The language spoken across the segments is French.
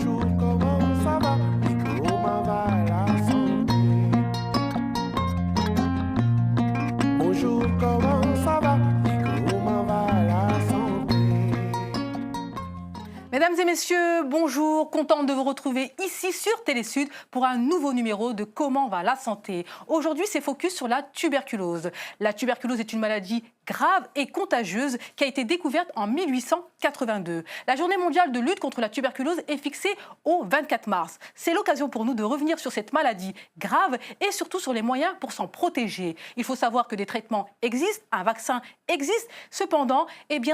Bonjour, comment ça va? Et comment va la santé? Bonjour, comment ça va? Et comment va la santé? Mesdames et messieurs, bonjour, contente de vous retrouver ici sur Télésud pour un nouveau numéro de Comment va la santé. Aujourd'hui, c'est focus sur la tuberculose. La tuberculose est une maladie grave et contagieuse qui a été découverte en 1882. La journée mondiale de lutte contre la tuberculose est fixée au 24 mars. C'est l'occasion pour nous de revenir sur cette maladie grave et surtout sur les moyens pour s'en protéger. Il faut savoir que des traitements existent, un vaccin existe. Cependant,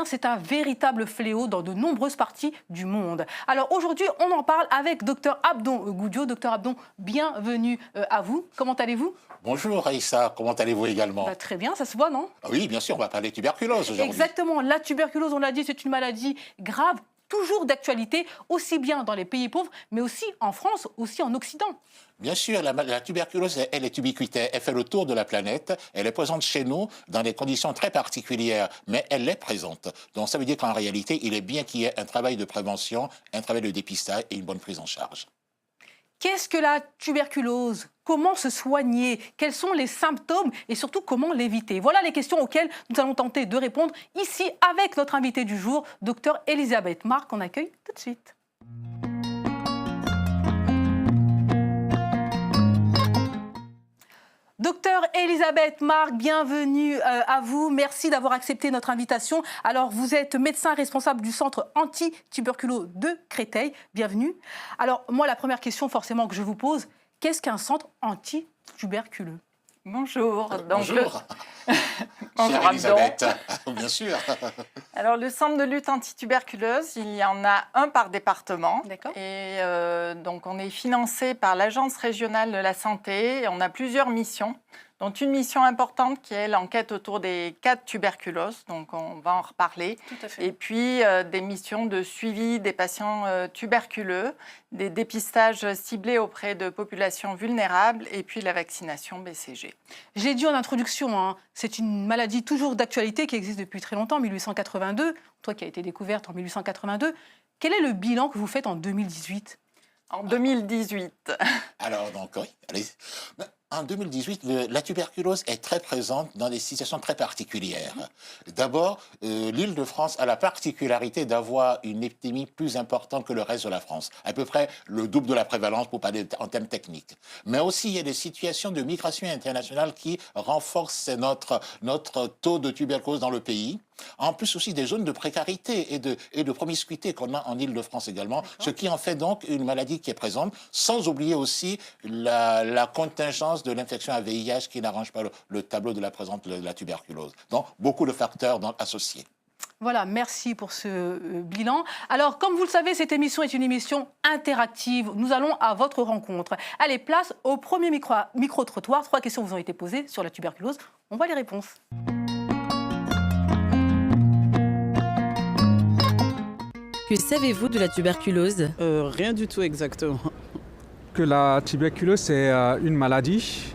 c'est un véritable fléau dans de nombreuses parties du monde. Alors aujourd'hui, on en parle avec Dr Abdon Goudio. Dr Abdon, bienvenue à vous. Comment allez-vous? Bonjour Aïssa, comment allez-vous également? Très bien, ça se voit, non? Oui, bien sûr, on va parler tuberculose aujourd'hui. Exactement, la tuberculose, on l'a dit, c'est une maladie grave, toujours d'actualité, aussi bien dans les pays pauvres, mais aussi en France, aussi en Occident. Bien sûr, la tuberculose, elle est ubiquitaire, elle fait le tour de la planète, elle est présente chez nous dans des conditions très particulières, mais elle est présente. Donc ça veut dire qu'en réalité, il est bien qu'il y ait un travail de prévention, un travail de dépistage et une bonne prise en charge. Qu'est-ce que la tuberculose? Comment se soigner? Quels sont les symptômes et surtout comment l'éviter? Voilà les questions auxquelles nous allons tenter de répondre ici avec notre invitée du jour, Dr Elisabeth Marc, qu'on accueille tout de suite. Docteur Elisabeth Marc, bienvenue à vous. Merci d'avoir accepté notre invitation. Alors, vous êtes médecin responsable du centre anti-tuberculose de Créteil. Bienvenue. Alors, moi, la première question forcément que je vous pose, qu'est-ce qu'un centre anti-tuberculeux? Bonjour. Bonjour. Bonjour Chère Elisabeth, bien sûr. Alors, le centre de lutte anti-tuberculose, il y en a un par département. D'accord. Et donc, on est financé par l'Agence régionale de la santé. Et on a plusieurs missions, dont une mission importante qui est l'enquête autour des cas de tuberculose. Donc, on va en reparler. Tout à fait. Et puis, des missions de suivi des patients tuberculeux, des dépistages ciblés auprès de populations vulnérables et puis la vaccination BCG. J'ai dit en introduction, hein, c'est une maladie toujours d'actualité qui existe depuis très longtemps, 1882. Toi qui as été découverte en 1882. Quel est le bilan que vous faites en 2018? En 2018. Alors, donc, oui, allez. En 2018, la tuberculose est très présente dans des situations très particulières. D'abord, l'Île-de-France a la particularité d'avoir une épidémie plus importante que le reste de la France. À peu près le double de la prévalence pour parler en termes techniques. Mais aussi, il y a des situations de migration internationale qui renforcent notre taux de tuberculose dans le pays. En plus aussi des zones de précarité et de promiscuité qu'on a en Île-de-France également, ce qui en fait donc une maladie qui est présente, sans oublier aussi la contingence de l'infection à VIH qui n'arrange pas le tableau de la présence de la tuberculose. Donc, beaucoup de facteurs associés. Voilà, merci pour ce bilan. Alors, comme vous le savez, cette émission est une émission interactive. Nous allons à votre rencontre. Allez, place au premier micro-trottoir. 3 questions vous ont été posées sur la tuberculose. On voit les réponses. Que savez-vous de la tuberculose? Rien du tout exactement. Que la tuberculose, c'est une maladie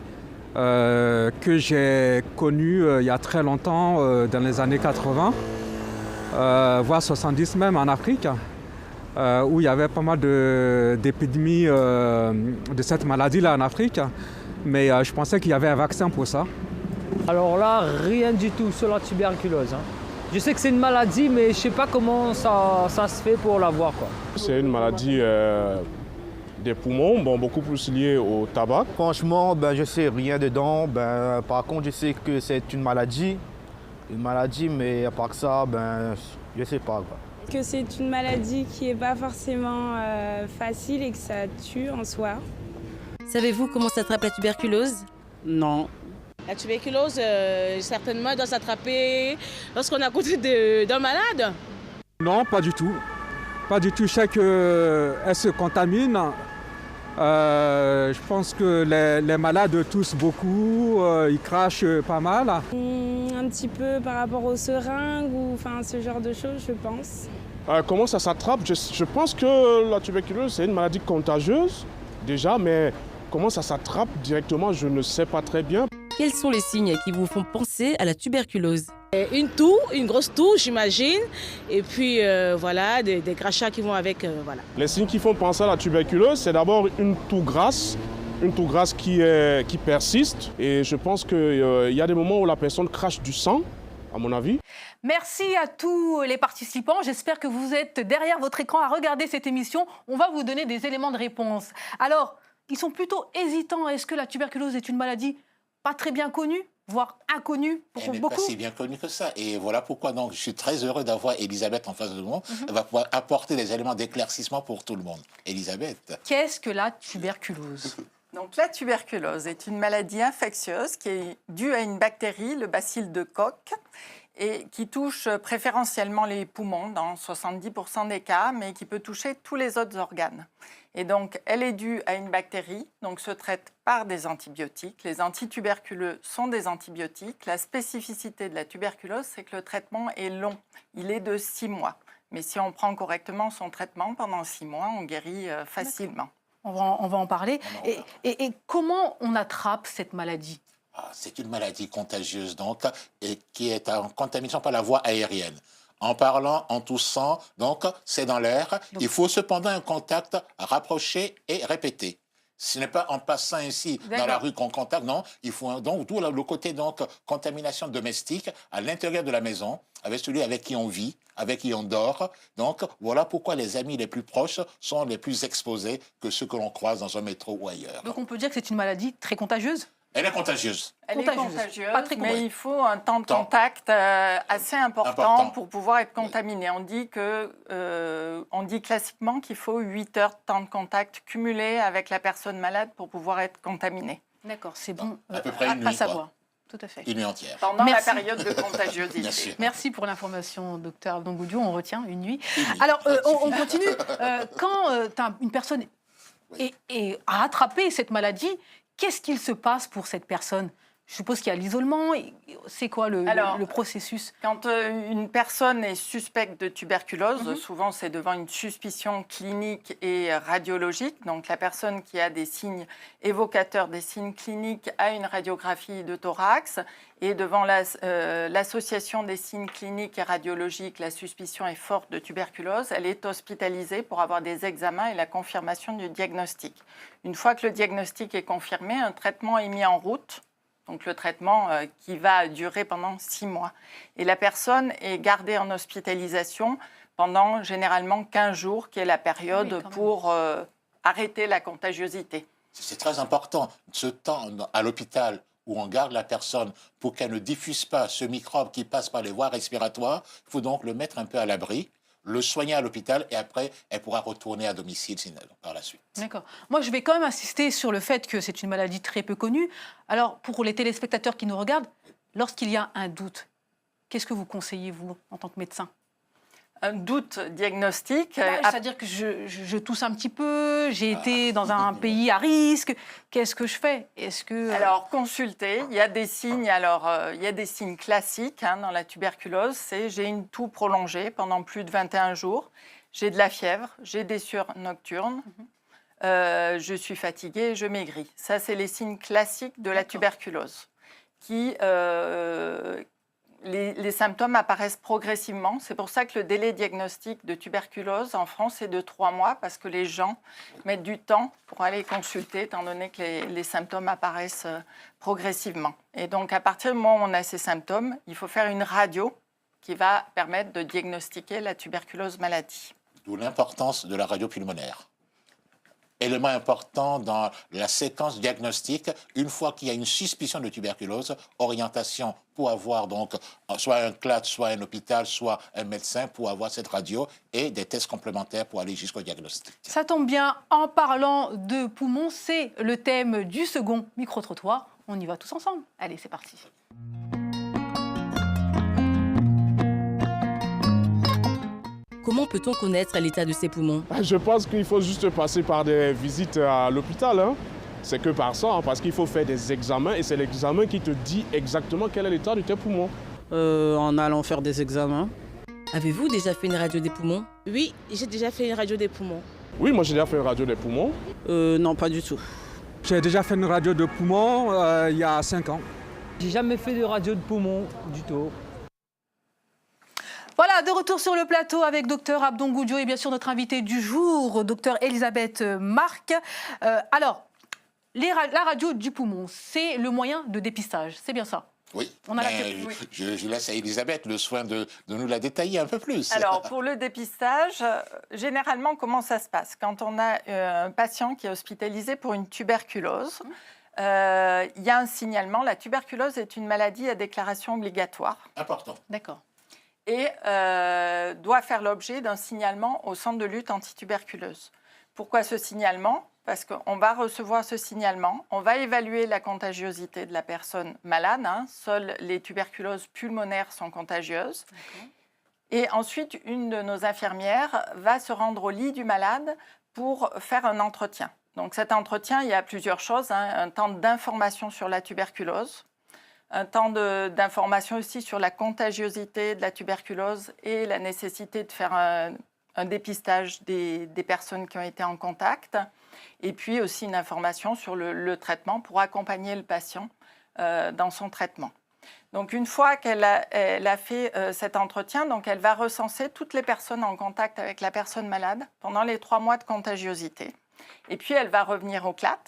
que j'ai connue il y a très longtemps, dans les années 80, voire 70 même en Afrique, où il y avait pas mal d'épidémies de cette maladie-là en Afrique. Mais je pensais qu'il y avait un vaccin pour ça. Alors là, rien du tout sur la tuberculose. Je sais que c'est une maladie, mais je ne sais pas comment ça se fait pour l'avoir, quoi. C'est une maladie des poumons, beaucoup plus liée au tabac. Franchement, je ne sais rien dedans. Par contre, je sais que c'est une maladie, mais à part ça, je ne sais pas, quoi. Que c'est une maladie qui n'est pas forcément facile et que ça tue en soi. Savez-vous comment s'attrape la tuberculose? Non. La tuberculose, certainement, doit s'attraper lorsqu'on est à côté d'un malade. Non, pas du tout. Pas du tout. Je sais qu'elle se contamine. Je pense que les malades toussent beaucoup, ils crachent pas mal. Un petit peu par rapport aux seringues ou ce genre de choses, je pense. Comment ça s'attrape? Je pense que la tuberculose, c'est une maladie contagieuse, déjà, mais comment ça s'attrape directement, je ne sais pas très bien. Quels sont les signes qui vous font penser à la tuberculose? Une toux, une grosse toux, j'imagine. Et puis, voilà, des crachats qui vont avec, voilà. Les signes qui font penser à la tuberculose, c'est d'abord une toux grasse qui persiste. Et je pense qu'il y a des moments où la personne crache du sang, à mon avis. Merci à tous les participants. J'espère que vous êtes derrière votre écran à regarder cette émission. On va vous donner des éléments de réponse. Alors, ils sont plutôt hésitants. Est-ce que la tuberculose est une maladie pas très bien connue, voire inconnue pour beaucoup? Pas si bien connue que ça. Et voilà pourquoi donc, je suis très heureux d'avoir Elisabeth en face de moi. Elle va pouvoir apporter des éléments d'éclaircissement pour tout le monde. Elisabeth. Qu'est-ce que la tuberculose? Donc, la tuberculose est une maladie infectieuse qui est due à une bactérie, le bacille de Koch, et qui touche préférentiellement les poumons dans 70% des cas, mais qui peut toucher tous les autres organes. Et donc, elle est due à une bactérie, donc se traite par des antibiotiques. Les antituberculeux sont des antibiotiques. La spécificité de la tuberculose, c'est que le traitement est long. Il est de 6 mois. Mais si on prend correctement son traitement pendant 6 mois, on guérit facilement. On va en parler. Et comment on attrape cette maladie? C'est une maladie contagieuse donc, et qui est en contamination par la voie aérienne. En parlant, en toussant, donc c'est dans l'air. Il faut cependant un contact rapproché et répété. Ce n'est pas en passant ici dans la rue qu'on contacte, non. Il faut donc d'où le côté donc contamination domestique à l'intérieur de la maison, avec celui avec qui on vit, avec qui on dort. Donc voilà pourquoi les amis les plus proches sont les plus exposés que ceux que l'on croise dans un métro ou ailleurs. Donc on peut dire que c'est une maladie très contagieuse? Elle est contagieuse. Elle est contagieuse, pas très mais il faut un temps de contact assez important pour pouvoir être contaminé. On dit classiquement qu'il faut 8 heures de temps de contact cumulé avec la personne malade pour pouvoir être contaminé. D'accord, c'est bon. À peu près une nuit, savoir. Tout à fait. Une nuit entière. Pendant la période de contagiosité. Bien sûr. Merci pour l'information, docteur Dongoudiou. On retient une nuit. Alors, on continue. Quand une personne a attrapé cette maladie, qu'est-ce qu'il se passe pour cette personne? Je suppose qu'il y a l'isolement. C'est quoi le processus? Quand une personne est suspecte de tuberculose, souvent c'est devant une suspicion clinique et radiologique. Donc la personne qui a des signes évocateurs, des signes cliniques, a une radiographie de thorax. Et devant l'association des signes cliniques et radiologiques, la suspicion est forte de tuberculose. Elle est hospitalisée pour avoir des examens et la confirmation du diagnostic. Une fois que le diagnostic est confirmé, un traitement est mis en route. Donc le traitement qui va durer pendant 6 mois. Et la personne est gardée en hospitalisation pendant généralement 15 jours, qui est la période pour arrêter la contagiosité. C'est très important, ce temps à l'hôpital où on garde la personne pour qu'elle ne diffuse pas ce microbe qui passe par les voies respiratoires. Il faut donc le mettre un peu à l'abri, le soigner à l'hôpital et après, elle pourra retourner à domicile par la suite. D'accord. Moi, je vais quand même insister sur le fait que c'est une maladie très peu connue. Alors, pour les téléspectateurs qui nous regardent, lorsqu'il y a un doute, qu'est-ce que vous conseillez, vous, en tant que médecin? Un doute diagnostique. C'est-à-dire que je tousse un petit peu, j'ai été dans un pays à risque. Qu'est-ce que je fais? Alors, consulter. Il y a des signes. Il y a des signes classiques dans la tuberculose. C'est j'ai une toux prolongée pendant plus de 21 jours. J'ai de la fièvre, j'ai des sueurs nocturnes. Je suis fatiguée, je maigris. Ça, c'est les signes classiques de la tuberculose. Les symptômes apparaissent progressivement. C'est pour ça que le délai diagnostique de tuberculose en France est de 3 mois, parce que les gens mettent du temps pour aller consulter, étant donné que les symptômes apparaissent progressivement. Et donc, à partir du moment où on a ces symptômes, il faut faire une radio qui va permettre de diagnostiquer la tuberculose maladie. D'où l'importance de la radio pulmonaire. Élément important dans la séquence diagnostique, une fois qu'il y a une suspicion de tuberculose, orientation pour avoir donc soit un CLAD, soit un hôpital, soit un médecin pour avoir cette radio et des tests complémentaires pour aller jusqu'au diagnostic. Ça tombe bien, en parlant de poumons, c'est le thème du second micro-trottoir. On y va tous ensemble. Allez, c'est parti. Comment peut-on connaître l'état de ses poumons? Je pense qu'il faut juste passer par des visites à l'hôpital. C'est que par ça, parce qu'il faut faire des examens et c'est l'examen qui te dit exactement quel est l'état de tes poumons. En allant faire des examens. Avez-vous déjà fait une radio des poumons? Oui, j'ai déjà fait une radio des poumons. Oui, moi j'ai déjà fait une radio des poumons. Non, pas du tout. J'ai déjà fait une radio de poumons il y a 5 ans. J'ai jamais fait de radio de poumon du tout. Voilà, de retour sur le plateau avec Dr Abdon Goudio et bien sûr notre invitée du jour, Dr Elisabeth Marc. Alors, la radio du poumon, c'est le moyen de dépistage, c'est bien ça? Oui, On a je laisse à Elisabeth le soin de nous la détailler un peu plus. Alors, pour le dépistage, généralement, comment ça se passe? Quand on a un patient qui est hospitalisé pour une tuberculose, il y a un signalement. La tuberculose est une maladie à déclaration obligatoire. Important. D'accord. Et doit faire l'objet d'un signalement au centre de lutte antituberculeuse. Pourquoi ce signalement? Parce qu'on va recevoir ce signalement, on va évaluer la contagiosité de la personne malade. Seules les tuberculoses pulmonaires sont contagieuses. Et ensuite, une de nos infirmières va se rendre au lit du malade pour faire un entretien. Donc cet entretien, il y a plusieurs choses. Un temps d'information sur la tuberculose, un temps d'information aussi sur la contagiosité de la tuberculose et la nécessité de faire un dépistage des personnes qui ont été en contact. Et puis aussi une information sur le traitement pour accompagner le patient dans son traitement. Donc une fois qu'elle a fait cet entretien, donc elle va recenser toutes les personnes en contact avec la personne malade pendant les 3 mois de contagiosité. Et puis elle va revenir au CLAT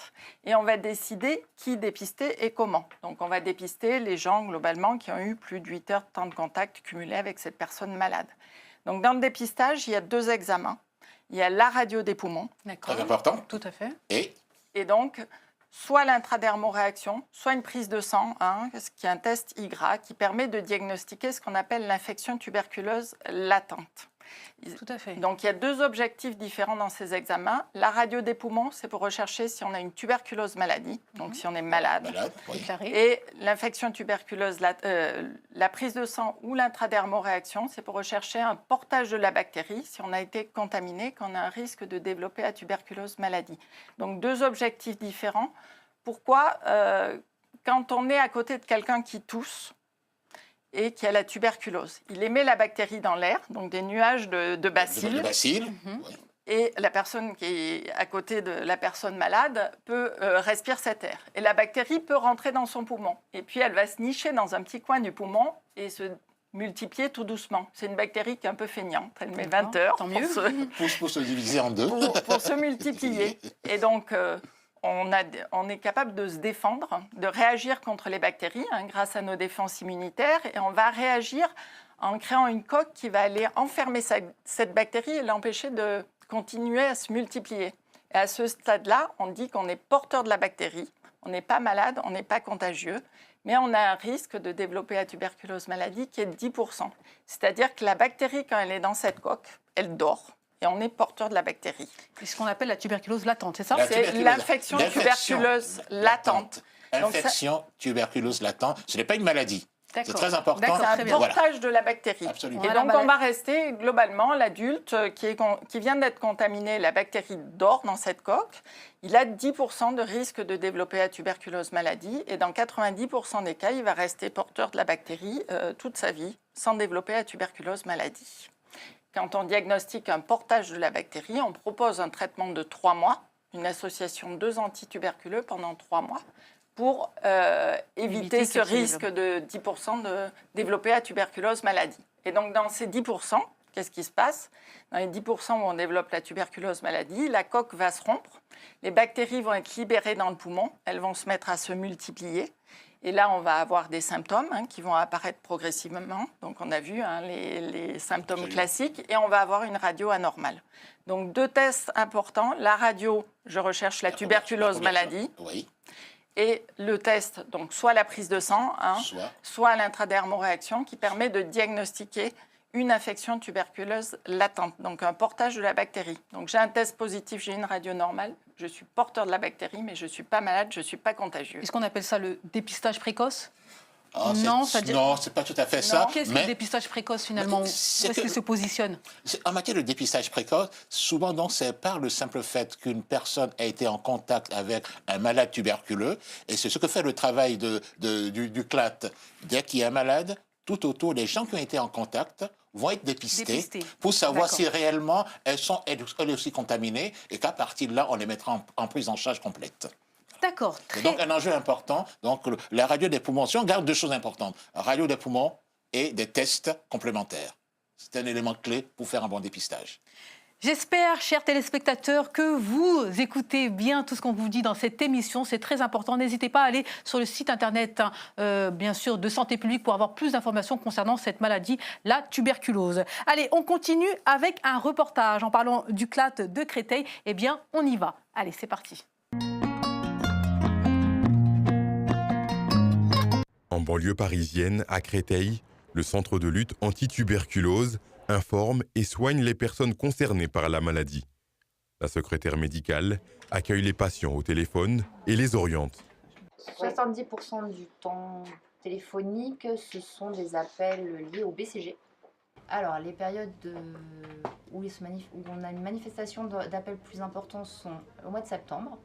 et on va décider qui dépister et comment. Donc on va dépister les gens globalement qui ont eu plus de 8 heures de temps de contact cumulé avec cette personne malade. Donc dans le dépistage, il y a 2 examens. Il y a la radio des poumons. D'accord. Très important. Tout à fait. Et donc, soit l'intradermoréaction, soit une prise de sang, qui est un test IGRA, qui permet de diagnostiquer ce qu'on appelle l'infection tuberculeuse latente. Tout à fait. Donc, il y a 2 objectifs différents dans ces examens. La radio des poumons, c'est pour rechercher si on a une tuberculose maladie, donc si on est malade. Et l'infection tuberculeuse, la prise de sang ou l'intradermoréaction, c'est pour rechercher un portage de la bactérie si on a été contaminé, qu'on a un risque de développer la tuberculose maladie. Donc, 2 objectifs différents. Pourquoi quand on est à côté de quelqu'un qui tousse, et qui a la tuberculose. Il émet la bactérie dans l'air, donc des nuages de bacilles. De bacilles. Et la personne qui est à côté de la personne malade peut respirer cet air. Et la bactérie peut rentrer dans son poumon. Et puis elle va se nicher dans un petit coin du poumon et se multiplier tout doucement. C'est une bactérie qui est un peu feignante. Elle met 20 heures pour se diviser en 2. Pour se multiplier. Et donc... on est capable de se défendre, de réagir contre les bactéries grâce à nos défenses immunitaires. Et on va réagir en créant une coque qui va aller enfermer cette bactérie et l'empêcher de continuer à se multiplier. Et à ce stade-là, on dit qu'on est porteur de la bactérie. On n'est pas malade, on n'est pas contagieux, mais on a un risque de développer la tuberculose maladie qui est de 10%. C'est-à-dire que la bactérie, quand elle est dans cette coque, elle dort. Et on est porteur de la bactérie. C'est ce qu'on appelle la tuberculose latente, c'est ça? C'est l'infection tuberculeuse latente. Infection tuberculose latente, ce n'est pas une maladie. C'est très important. C'est un portage de la bactérie. Absolument. Et donc, on va rester, globalement, l'adulte qui vient d'être contaminé, la bactérie dort dans cette coque, il a 10% de risque de développer la tuberculose maladie. Et dans 90% des cas, il va rester porteur de la bactérie toute sa vie, sans développer la tuberculose maladie. Quand on diagnostique un portage de la bactérie, on propose un traitement de 3 mois, une association de 2 antituberculeux pendant 3 mois, pour éviter ce risque de 10% de développer la tuberculose maladie. Et donc, dans ces 10%, qu'est-ce qui se passe? Dans les 10% où on développe la tuberculose maladie, la coque va se rompre, les bactéries vont être libérées dans le poumon, elles vont se mettre à se multiplier. Et là, on va avoir des symptômes qui vont apparaître progressivement. Donc, on a vu les symptômes classiques. Et on va avoir une radio anormale. Donc, 2 tests importants. La radio, je recherche la tuberculose maladie. Oui. Et le test, donc soit la prise de sang, soit l'intradermoréaction, qui permet de diagnostiquer une infection tuberculeuse latente, donc un portage de la bactérie. Donc j'ai un test positif, j'ai une radio normale, je suis porteur de la bactérie, mais je ne suis pas malade, je ne suis pas contagieux. Est-ce qu'on appelle ça le dépistage précoce? Non, c'est pas tout à fait ça. Qu'est-ce que le dépistage précoce finalement? Où est-ce qu'il se positionne? En matière de dépistage précoce, souvent donc c'est par le simple fait qu'une personne a été en contact avec un malade tuberculeux, et c'est ce que fait le travail du CLAT. Dès qu'il y a un malade, tout autour, les gens qui ont été en contact vont être dépistés pour savoir si réellement elles sont elles aussi contaminées, et qu'à partir de là, on les mettra en prise en charge complète. D'accord. Donc, un enjeu important. Donc, la radio des poumons, si on garde 2 choses importantes, radio des poumons et des tests complémentaires. C'est un élément clé pour faire un bon dépistage. J'espère, chers téléspectateurs, que vous écoutez bien tout ce qu'on vous dit dans cette émission. C'est très important. N'hésitez pas à aller sur le site internet, bien sûr, de Santé publique pour avoir plus d'informations concernant cette maladie, la tuberculose. Allez, on continue avec un reportage en parlant du CLAT de Créteil. Eh bien, on y va. Allez, c'est parti. En banlieue parisienne, à Créteil, le centre de lutte anti-tuberculose informe et soigne les personnes concernées par la maladie. La secrétaire médicale accueille les patients au téléphone et les oriente. 70% du temps téléphonique, ce sont des appels liés au BCG. Alors, les périodes où on a une manifestation d'appels plus importants sont au mois de septembre,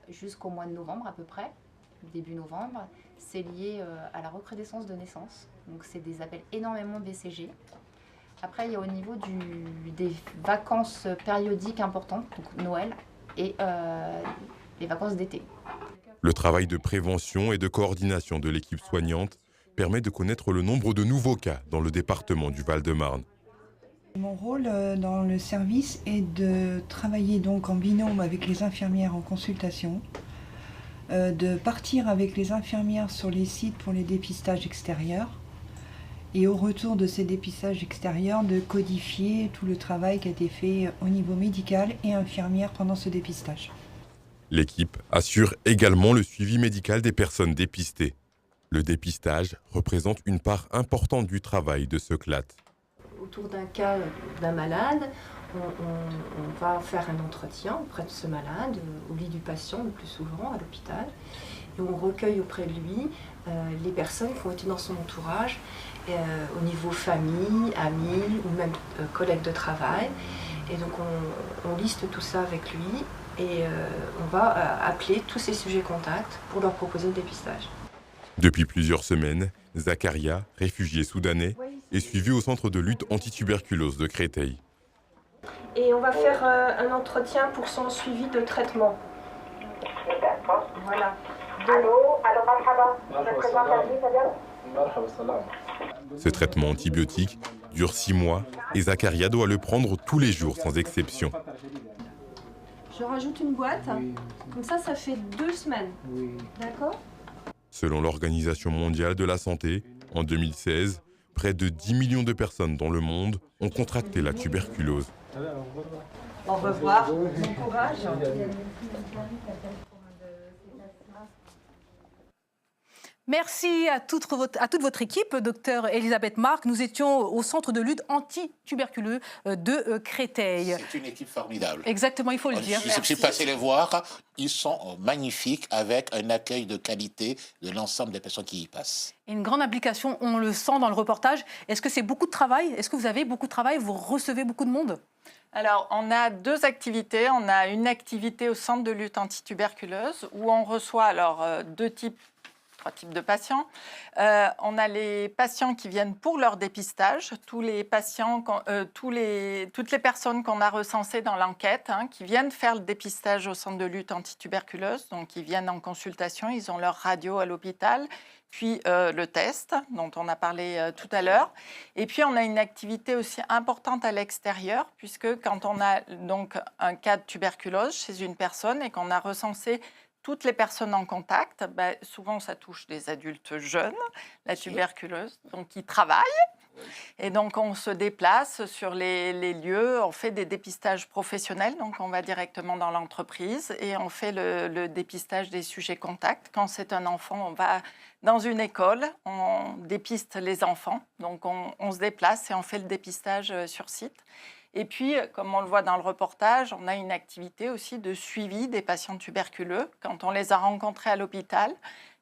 jusqu'au mois de novembre à peu près, début novembre. C'est lié à la recrudescence de naissance, donc c'est des appels énormément BCG. Après, il y a au niveau des vacances périodiques importantes, donc Noël et les vacances d'été. Le travail de prévention et de coordination de l'équipe soignante permet de connaître le nombre de nouveaux cas dans le département du Val-de-Marne. Mon rôle dans le service est de travailler donc en binôme avec les infirmières en consultation, de partir avec les infirmières sur les sites pour les dépistages extérieurs et au retour de ces dépistages extérieurs de codifier tout le travail qui a été fait au niveau médical et infirmière pendant ce dépistage. L'équipe assure également le suivi médical des personnes dépistées. Le dépistage représente une part importante du travail de ce CLAT. Autour d'un cas d'un malade, on va faire un entretien auprès de ce malade, au lit du patient le plus souvent à l'hôpital, et on recueille auprès de lui les personnes qui ont été dans son entourage, au niveau famille, amis ou même collègues de travail. Et donc on liste tout ça avec lui et on va appeler tous ces sujets contacts pour leur proposer le dépistage. Depuis plusieurs semaines, Zakaria, réfugié soudanais, est suivi au centre de lutte anti-tuberculose de Créteil. Et on va faire un entretien pour son suivi de traitement. Voilà. Ce traitement antibiotique dure 6 mois et Zakaria doit le prendre tous les jours sans exception. Je rajoute une boîte, comme ça fait 2 semaines. D'accord ? Selon l'Organisation mondiale de la santé, en 2016, près de 10 millions de personnes dans le monde ont contracté la tuberculose. Au revoir, bon courage. Merci à toute votre équipe, docteur Elisabeth Marc. Nous étions au centre de lutte anti-tuberculeux de Créteil. C'est une équipe formidable. Exactement, il faut le dire. Je suis passé les voir. Ils sont magnifiques avec un accueil de qualité de l'ensemble des personnes qui y passent. Une grande implication, on le sent dans le reportage. Est-ce que c'est beaucoup de travail? Est-ce que vous avez beaucoup de travail? Vous recevez beaucoup de monde? Alors, on a 2 activités. On a une activité au centre de lutte anti-tuberculose où on reçoit 3 types de patients. On a les patients qui viennent pour leur dépistage, toutes les personnes qu'on a recensées dans l'enquête, qui viennent faire le dépistage au centre de lutte anti-tuberculose. Donc, ils viennent en consultation, ils ont leur radio à l'hôpital, puis le test dont on a parlé tout à l'heure. Et puis, on a une activité aussi importante à l'extérieur, puisque quand on a donc un cas de tuberculose chez une personne et qu'on a recensé toutes les personnes en contact, souvent ça touche des adultes jeunes, la tuberculose, donc qui travaillent. Et donc on se déplace sur les lieux, on fait des dépistages professionnels, donc on va directement dans l'entreprise et on fait le dépistage des sujets contacts. Quand c'est un enfant, on va dans une école, on dépiste les enfants, donc on se déplace et on fait le dépistage sur site. Et puis, comme on le voit dans le reportage, on a une activité aussi de suivi des patients tuberculeux. Quand on les a rencontrés à l'hôpital,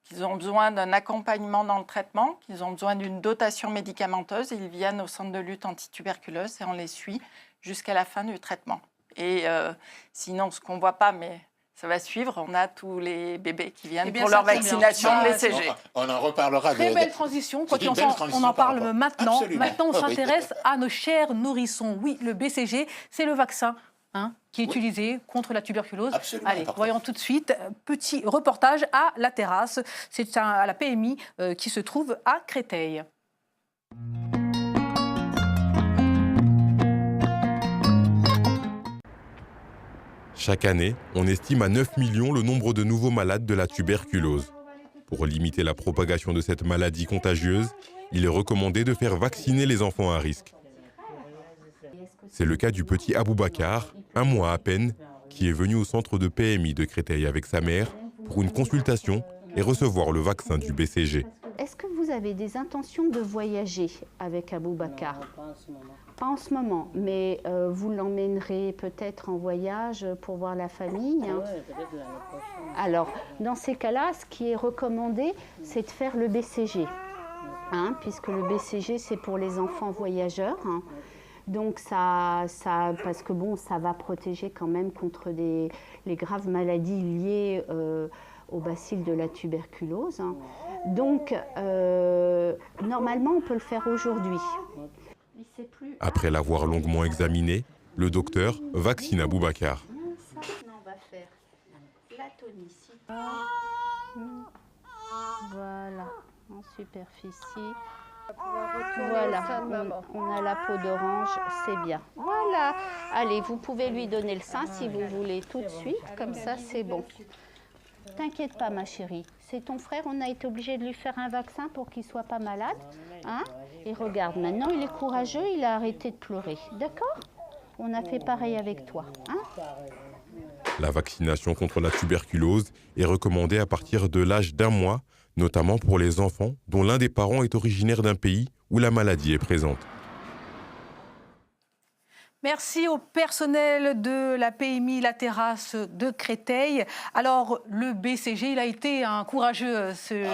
qu'ils ont besoin d'un accompagnement dans le traitement, qu'ils ont besoin d'une dotation médicamenteuse, ils viennent au centre de lutte anti-tuberculose et on les suit jusqu'à la fin du traitement. Et sinon, ce qu'on ne voit pas, mais ça va suivre, on a tous les bébés qui viennent pour leur vaccination de BCG. On en reparlera. Très belle transition. On en parle maintenant. Absolument. Maintenant, on s'intéresse à nos chers nourrissons. Oui, le BCG, c'est le vaccin qui est utilisé contre la tuberculose. Absolument. Allez, voyons tout de suite. Petit reportage à la terrasse. C'est à la PMI qui se trouve à Créteil. Chaque année, on estime à 9 millions le nombre de nouveaux malades de la tuberculose. Pour limiter la propagation de cette maladie contagieuse, il est recommandé de faire vacciner les enfants à risque. C'est le cas du petit Aboubacar, 1 mois à peine, qui est venu au centre de PMI de Créteil avec sa mère pour une consultation et recevoir le vaccin du BCG. Est-ce que vous avez des intentions de voyager avec Aboubacar? Pas en ce moment, mais vous l'emmènerez peut-être en voyage pour voir la famille. Alors, dans ces cas-là, ce qui est recommandé, c'est de faire le BCG. Puisque le BCG, c'est pour les enfants voyageurs. Donc, parce que bon, ça va protéger quand même contre les graves maladies liées au bacille de la tuberculose. Donc, normalement, on peut le faire aujourd'hui. Après l'avoir longuement examiné, le docteur vaccine Aboubacar. Maintenant, on va faire la tonicité. Voilà, en superficie. Voilà, on a la peau d'orange, c'est bien. Voilà, allez, vous pouvez lui donner le sein si vous voulez tout de suite, comme ça c'est bon. T'inquiète pas ma chérie, c'est ton frère, on a été obligé de lui faire un vaccin pour qu'il ne soit pas malade. Et regarde, maintenant il est courageux, il a arrêté de pleurer, d'accord? On a fait pareil avec toi. La vaccination contre la tuberculose est recommandée à partir de l'âge d'1 mois, notamment pour les enfants dont l'un des parents est originaire d'un pays où la maladie est présente. Merci au personnel de la PMI La Terrasse de Créteil. Alors, le BCG, il a été un courageux, ce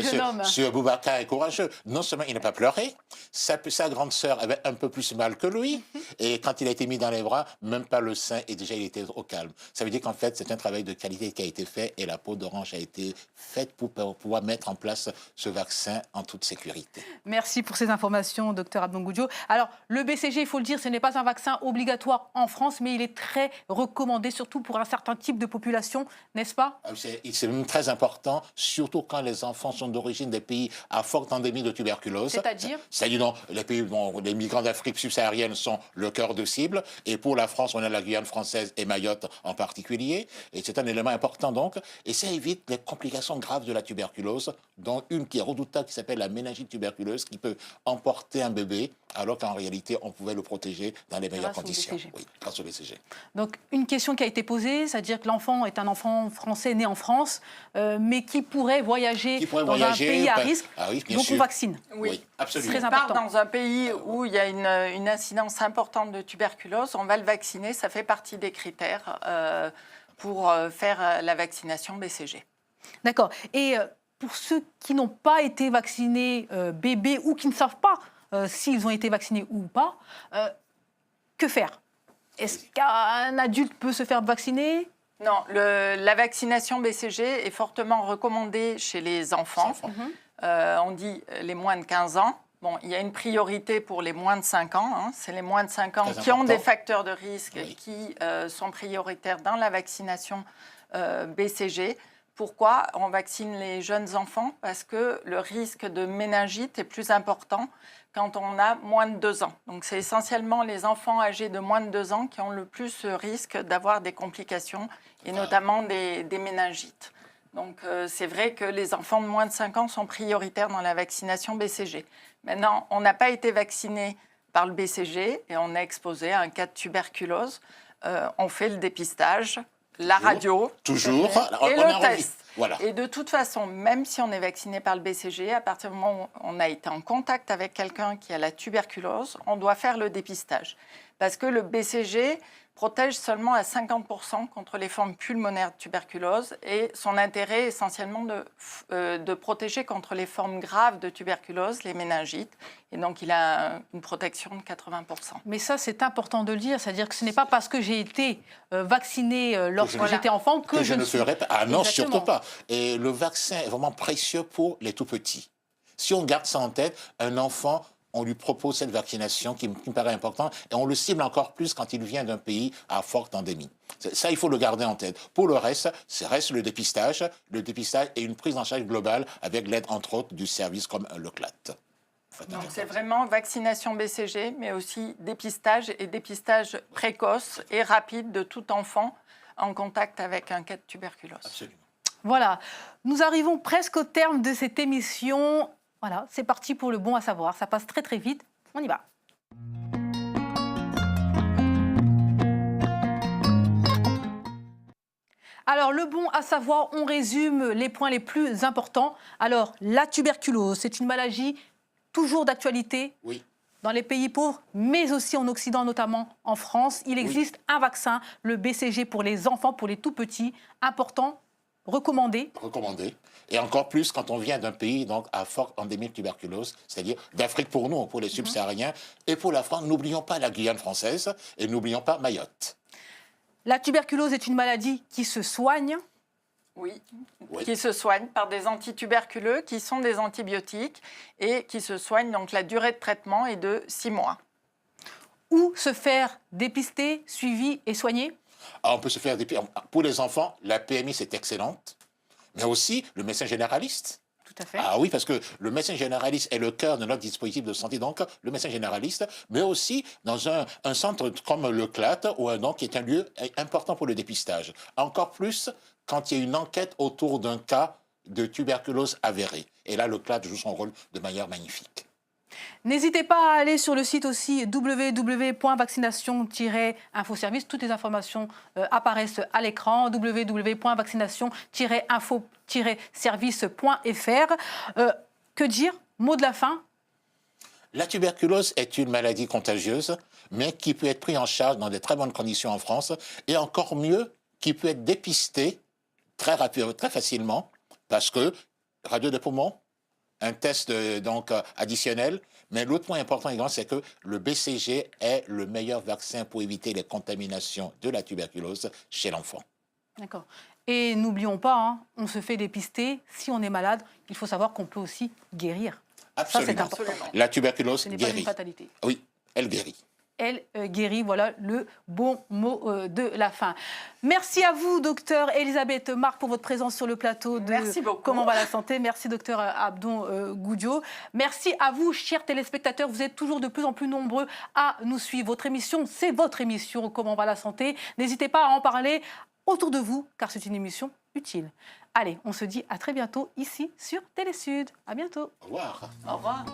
jeune homme. Ce Aboubacar est courageux. Non seulement il n'a pas pleuré, sa grande sœur avait un peu plus mal que lui. Et quand il a été mis dans les bras, même pas le sein, et déjà il était au calme. Ça veut dire qu'en fait, c'est un travail de qualité qui a été fait et la peau d'orange a été faite pour pouvoir mettre en place ce vaccin en toute sécurité. Merci pour ces informations, docteur Abdongoudjo. Alors, le BCG, il faut le dire, ce n'est pas un vaccin obligatoire en France, mais il est très recommandé, surtout pour un certain type de population, n'est-ce pas? C'est même très important, surtout quand les enfants sont d'origine des pays à forte endémie de tuberculose. C'est-à-dire? C'est-à-dire, non, les pays, les migrants d'Afrique subsaharienne sont le cœur de cible, et pour la France, on a la Guyane française et Mayotte en particulier, et c'est un élément important donc, et ça évite les complications graves de la tuberculose, dont une qui est redoutable, qui s'appelle la méningite tuberculeuse, qui peut emporter un bébé, alors qu'en réalité, on pouvait le protéger dans les meilleures conditions. Oui, grâce au BCG. Donc, une question qui a été posée, c'est-à-dire que l'enfant est un enfant français né en France, mais qui pourrait voyager dans un pays à risque, donc on vaccine. Oui, absolument. C'est très important. Dans un pays où il y a une incidence importante de tuberculose, on va le vacciner, ça fait partie des critères pour faire la vaccination BCG. D'accord. Et pour ceux qui n'ont pas été vaccinés bébés ou qui ne savent pas s'ils ont été vaccinés ou pas, que faire? Est-ce qu'un adulte peut se faire vacciner? Non, la vaccination BCG est fortement recommandée chez les enfants. On dit les moins de 15 ans. Bon, il y a une priorité pour les moins de 5 ans. C'est les moins de 5 ans qui ont des facteurs de risque qui sont prioritaires dans la vaccination BCG. Pourquoi on vaccine les jeunes enfants? Parce que le risque de méningite est plus important quand on a moins de 2 ans. Donc c'est essentiellement les enfants âgés de moins de 2 ans qui ont le plus ce risque d'avoir des complications et notamment des méningites. Donc c'est vrai que les enfants de moins de 5 ans sont prioritaires dans la vaccination BCG. Maintenant, on n'a pas été vacciné par le BCG et on est exposé à un cas de tuberculose. On fait le dépistage, la radio, toujours, et le test. Voilà. Et de toute façon, même si on est vacciné par le BCG, à partir du moment où on a été en contact avec quelqu'un qui a la tuberculose, on doit faire le dépistage. Parce que le BCG protège seulement à 50% contre les formes pulmonaires de tuberculose et son intérêt est essentiellement de protéger contre les formes graves de tuberculose, les méningites. Et donc, il a une protection de 80%. Mais ça, c'est important de le dire. C'est-à-dire que ce n'est pas parce que j'ai été vacciné lorsque j'étais enfant que je ne ferai pas. Ah non, exactement. Surtout pas. Et le vaccin est vraiment précieux pour les tout-petits. Si on garde ça en tête, un enfant, on lui propose cette vaccination qui me paraît importante et on le cible encore plus quand il vient d'un pays à forte endémie. Ça, il faut le garder en tête. Pour le reste, c'est reste le dépistage et une prise en charge globale avec l'aide, entre autres, du service comme le CLAT. Donc c'est vraiment vaccination BCG, mais aussi dépistage et dépistage précoce et rapide de tout enfant en contact avec un cas de tuberculose. Absolument. Voilà, nous arrivons presque au terme de cette émission. Voilà, c'est parti pour le bon à savoir. Ça passe très très vite. On y va. Alors, le bon à savoir, on résume les points les plus importants. Alors, la tuberculose, c'est une maladie toujours d'actualité dans les pays pauvres, mais aussi en Occident, notamment en France. Il existe un vaccin, le BCG pour les enfants, pour les tout-petits. Important, recommandé. Recommandé. Et encore plus quand on vient d'un pays donc, à forte endémie de tuberculose, c'est-à-dire d'Afrique pour nous, pour les subsahariens, et pour la France. N'oublions pas la Guyane française et n'oublions pas Mayotte. La tuberculose est une maladie qui se soigne. Oui, qui se soignent par des antituberculeux qui sont des antibiotiques et qui se soignent. Donc la durée de traitement est de 6 mois. Où se faire dépister, suivi et soigner? On peut se faire dépister. Pour les enfants, la PMI, c'est excellente, mais aussi le médecin généraliste. Tout à fait. Ah oui, parce que le médecin généraliste est le cœur de notre dispositif de santé, donc le médecin généraliste, mais aussi dans un centre comme le CLAT, qui est un lieu important pour le dépistage. Encore plus quand il y a une enquête autour d'un cas de tuberculose avérée. Et là, le CLAT joue son rôle de manière magnifique. N'hésitez pas à aller sur le site aussi www.vaccination-infoservice. Toutes les informations apparaissent à l'écran. www.vaccination-info-service.fr. Que dire? Mot de la fin? La tuberculose est une maladie contagieuse, mais qui peut être prise en charge dans de très bonnes conditions en France, et encore mieux, qui peut être dépistée très facilement, parce que radio de poumon, un test additionnel. Mais l'autre point important également, c'est que le BCG est le meilleur vaccin pour éviter les contaminations de la tuberculose chez l'enfant. D'accord. Et n'oublions pas, on se fait dépister. Si on est malade, il faut savoir qu'on peut aussi guérir. Absolument. Ça, c'est important. La tuberculose guérit. Ce n'est guérit. pas une fatalité. Oui, elle guérit. Elle guérit, voilà le bon mot de la fin. Merci à vous, docteur Elisabeth Marc, pour votre présence sur le plateau de Comment va la santé. Merci, docteur Abdon Goudio. Merci à vous, chers téléspectateurs. Vous êtes toujours de plus en plus nombreux à nous suivre. Votre émission, c'est votre émission Comment va la santé. N'hésitez pas à en parler autour de vous, car c'est une émission utile. Allez, on se dit à très bientôt ici sur Télésud. À bientôt. Au revoir. Au revoir.